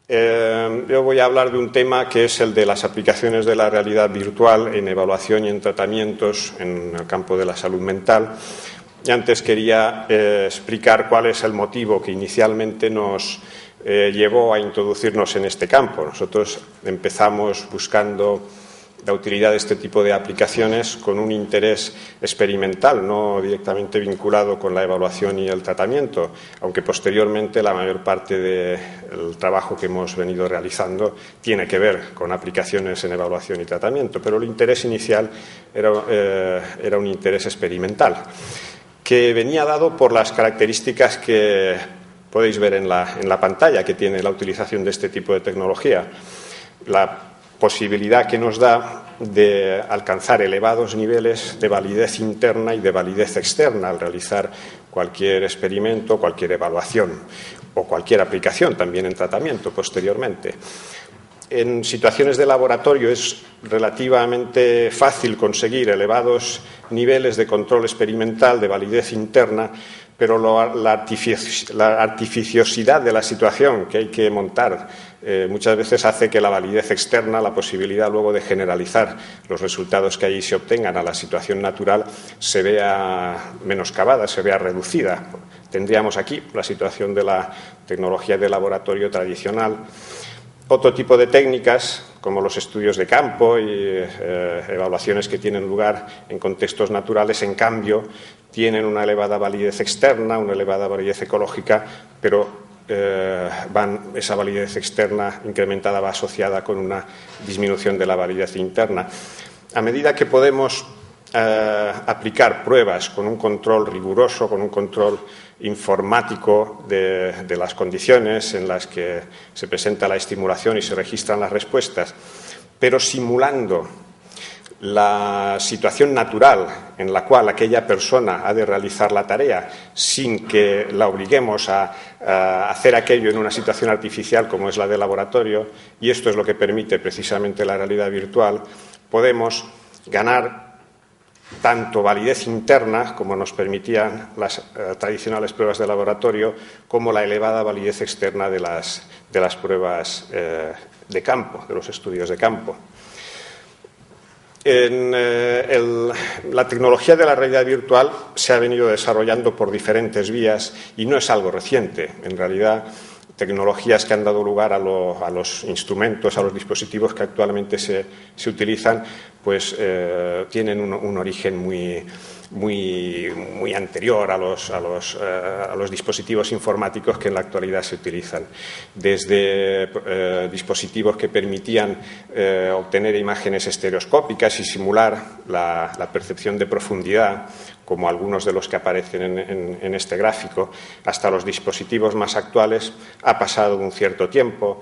Yo voy a hablar de un tema que es el de las aplicaciones de la realidad virtual en evaluación y en tratamientos en el campo de la salud mental. Y antes quería explicar cuál es el motivo que inicialmente nos llevó a introducirnos en este campo. Nosotros empezamos buscando la utilidad de este tipo de aplicaciones con un interés experimental, no directamente vinculado con la evaluación y el tratamiento, aunque posteriormente la mayor parte del trabajo que hemos venido realizando tiene que ver con aplicaciones en evaluación y tratamiento, pero el interés inicial era un interés experimental, que venía dado por las características que podéis ver en la pantalla que tiene la utilización de este tipo de tecnología. La posibilidad que nos da de alcanzar elevados niveles de validez interna y de validez externa al realizar cualquier experimento, cualquier evaluación o cualquier aplicación también en tratamiento posteriormente. En situaciones de laboratorio es relativamente fácil conseguir elevados niveles de control experimental, de validez interna, pero la artificiosidad de la situación que hay que montar muchas veces hace que la validez externa, la posibilidad luego de generalizar los resultados que allí se obtengan a la situación natural, se vea menoscabada, se vea reducida. Tendríamos aquí la situación de la tecnología de laboratorio tradicional. Otro tipo de técnicas, como los estudios de campo y evaluaciones que tienen lugar en contextos naturales, en cambio, tienen una elevada validez externa, una elevada validez ecológica, pero esa validez externa incrementada va asociada con una disminución de la validez interna. A medida que podemos aplicar pruebas con un control riguroso, con un control informático de las condiciones en las que se presenta la estimulación y se registran las respuestas, pero simulando la situación natural en la cual aquella persona ha de realizar la tarea sin que la obliguemos a hacer aquello en una situación artificial como es la de laboratorio, y esto es lo que permite precisamente la realidad virtual, podemos ganar tanto validez interna, como nos permitían las tradicionales pruebas de laboratorio, como la elevada validez externa de las pruebas de campo, de los estudios de campo. La tecnología de la realidad virtual se ha venido desarrollando por diferentes vías y no es algo reciente. En realidad, tecnologías que han dado lugar a los instrumentos, a los dispositivos que actualmente se utilizan, pues tienen un origen muy anterior a los dispositivos informáticos que en la actualidad se utilizan. Desde dispositivos que permitían obtener imágenes estereoscópicas y simular la percepción de profundidad, como algunos de los que aparecen en este gráfico, hasta los dispositivos más actuales, ha pasado un cierto tiempo.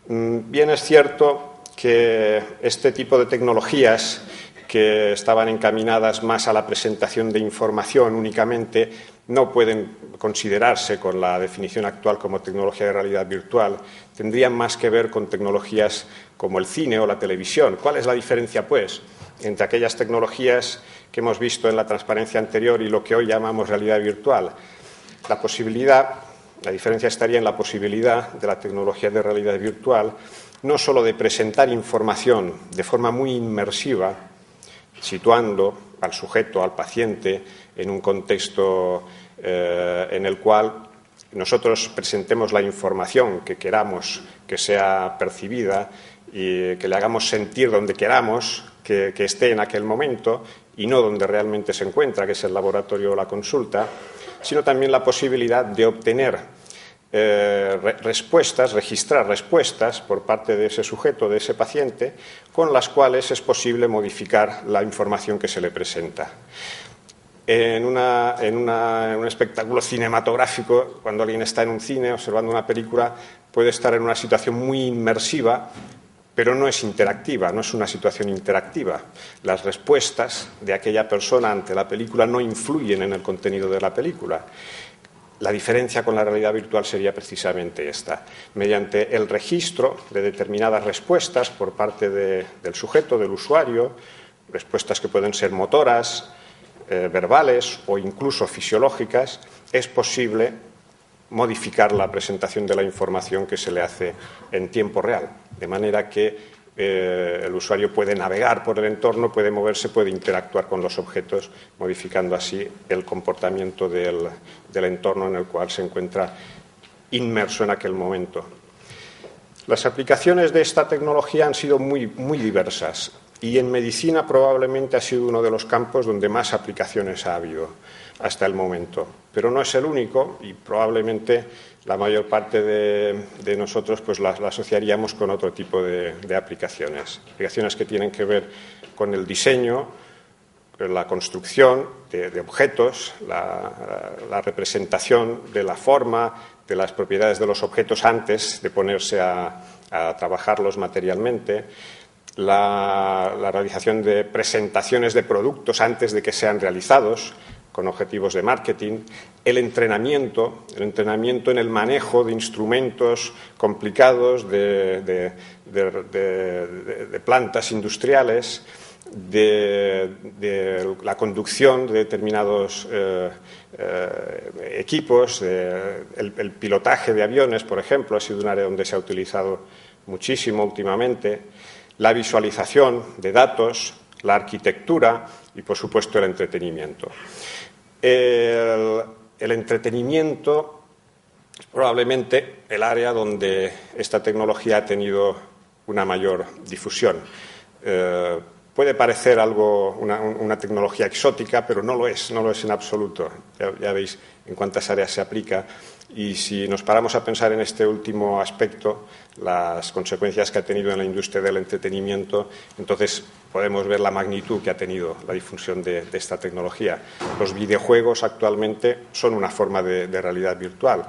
Bien es cierto que este tipo de tecnologías que estaban encaminadas más a la presentación de información únicamente, no pueden considerarse con la definición actual como tecnología de realidad virtual, tendrían más que ver con tecnologías como el cine o la televisión. ¿Cuál es la diferencia, pues, entre aquellas tecnologías que hemos visto en la transparencia anterior y lo que hoy llamamos realidad virtual? La diferencia estaría en la posibilidad de la tecnología de realidad virtual no solo de presentar información de forma muy inmersiva, situando al sujeto, al paciente, en un contexto en el cual nosotros presentemos la información que queramos que sea percibida y que le hagamos sentir donde queramos que esté en aquel momento y no donde realmente se encuentra, que es el laboratorio o la consulta, sino también la posibilidad de obtener registrar respuestas por parte de ese sujeto, de ese paciente, con las cuales es posible modificar la información que se le presenta. En un espectáculo cinematográfico, cuando alguien está en un cine observando una película, puede estar en una situación muy inmersiva, pero no es interactiva, no es una situación interactiva. Las respuestas de aquella persona ante la película no influyen en el contenido de la película. La diferencia con la realidad virtual sería precisamente esta. Mediante el registro de determinadas respuestas por parte del sujeto, del usuario, respuestas que pueden ser motoras, verbales o incluso fisiológicas, es posible modificar la presentación de la información que se le hace en tiempo real, de manera que el usuario puede navegar por el entorno, puede moverse, puede interactuar con los objetos, modificando así el comportamiento del entorno en el cual se encuentra inmerso en aquel momento. Las aplicaciones de esta tecnología han sido muy diversas y en medicina probablemente ha sido uno de los campos donde más aplicaciones ha habido hasta el momento. Pero no es el único y probablemente la mayor parte de nosotros pues la asociaríamos con otro tipo de aplicaciones. Aplicaciones que tienen que ver con el diseño, la construcción de objetos, la representación de la forma, de las propiedades de los objetos antes de ponerse a trabajarlos materialmente, la realización de presentaciones de productos antes de que sean realizados, con objetivos de marketing, el entrenamiento en el manejo de instrumentos complicados, de plantas industriales, de la conducción de determinados equipos, el pilotaje de aviones, por ejemplo, ha sido un área donde se ha utilizado muchísimo últimamente, la visualización de datos, la arquitectura y, por supuesto, el entretenimiento. El entretenimiento es probablemente el área donde esta tecnología ha tenido una mayor difusión. Puede parecer una tecnología exótica, pero no lo es en absoluto. Ya veis en cuántas áreas se aplica. Y si nos paramos a pensar en este último aspecto, las consecuencias que ha tenido en la industria del entretenimiento, entonces podemos ver la magnitud que ha tenido la difusión de esta tecnología. Los videojuegos actualmente son una forma de realidad virtual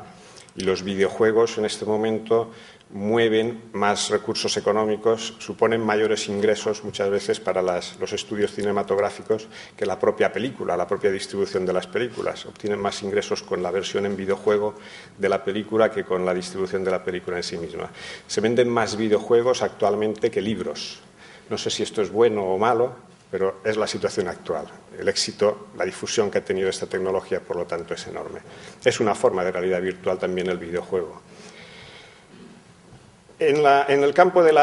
y los videojuegos en este momento mueven más recursos económicos, suponen mayores ingresos muchas veces para los estudios cinematográficos que la propia película, la propia distribución de las películas. Obtienen más ingresos con la versión en videojuego de la película que con la distribución de la película en sí misma. Se venden más videojuegos actualmente que libros. No sé si esto es bueno o malo, pero es la situación actual. El éxito, la difusión que ha tenido esta tecnología, por lo tanto, es enorme. Es una forma de realidad virtual también el videojuego. En el campo de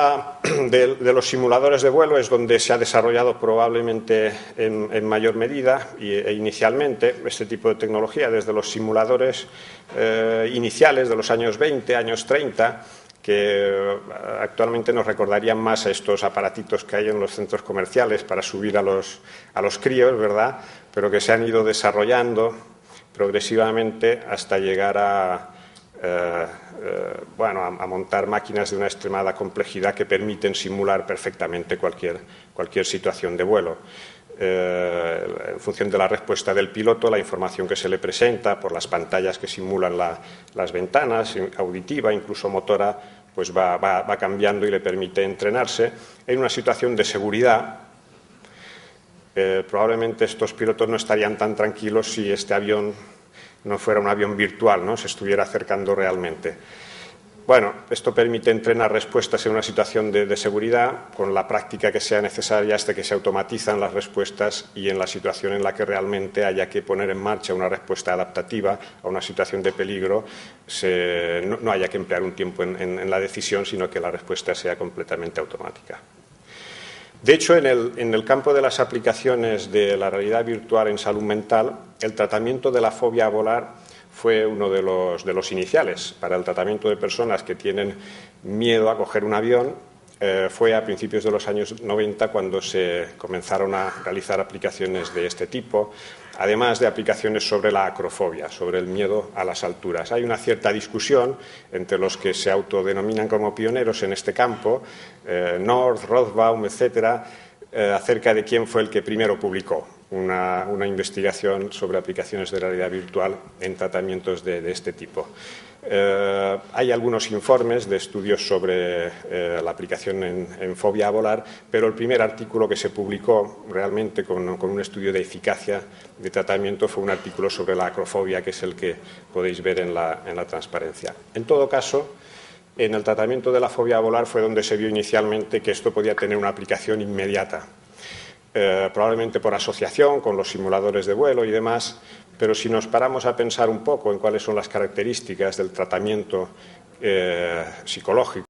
los simuladores de vuelo es donde se ha desarrollado probablemente en mayor medida e inicialmente este tipo de tecnología, desde los simuladores iniciales de los años 20, años 30, que actualmente nos recordarían más a estos aparatitos que hay en los centros comerciales para subir a los críos, ¿verdad? Pero que se han ido desarrollando progresivamente hasta llegar a montar máquinas de una extremada complejidad que permiten simular perfectamente cualquier situación de vuelo. En función de la respuesta del piloto, la información que se le presenta por las pantallas que simulan las ventanas, auditiva, incluso motora, pues va cambiando y le permite entrenarse en una situación de seguridad. Probablemente estos pilotos no estarían tan tranquilos si este avión no fuera un avión virtual, ¿no? Se estuviera acercando realmente. Bueno, esto permite entrenar respuestas en una situación de seguridad con la práctica que sea necesaria hasta que se automatizan las respuestas y en la situación en la que realmente haya que poner en marcha una respuesta adaptativa a una situación de peligro, no haya que emplear un tiempo en la decisión, sino que la respuesta sea completamente automática. De hecho, en el campo de las aplicaciones de la realidad virtual en salud mental, el tratamiento de la fobia a volar fue uno de los iniciales. Para el tratamiento de personas que tienen miedo a coger un avión, fue a principios de los años 90 cuando se comenzaron a realizar aplicaciones de este tipo, además de aplicaciones sobre la acrofobia, sobre el miedo a las alturas. Hay una cierta discusión entre los que se autodenominan como pioneros en este campo, North, Rothbaum, etcétera, acerca de quién fue el que primero publicó una investigación sobre aplicaciones de realidad virtual en tratamientos de este tipo. Hay algunos informes de estudios sobre la aplicación en fobia a volar, pero el primer artículo que se publicó realmente con un estudio de eficacia de tratamiento fue un artículo sobre la acrofobia, que es el que podéis ver en la transparencia. En todo caso, en el tratamiento de la fobia a volar fue donde se vio inicialmente que esto podía tener una aplicación inmediata. Probablemente por asociación con los simuladores de vuelo y demás, pero si nos paramos a pensar un poco en cuáles son las características del tratamiento psicológico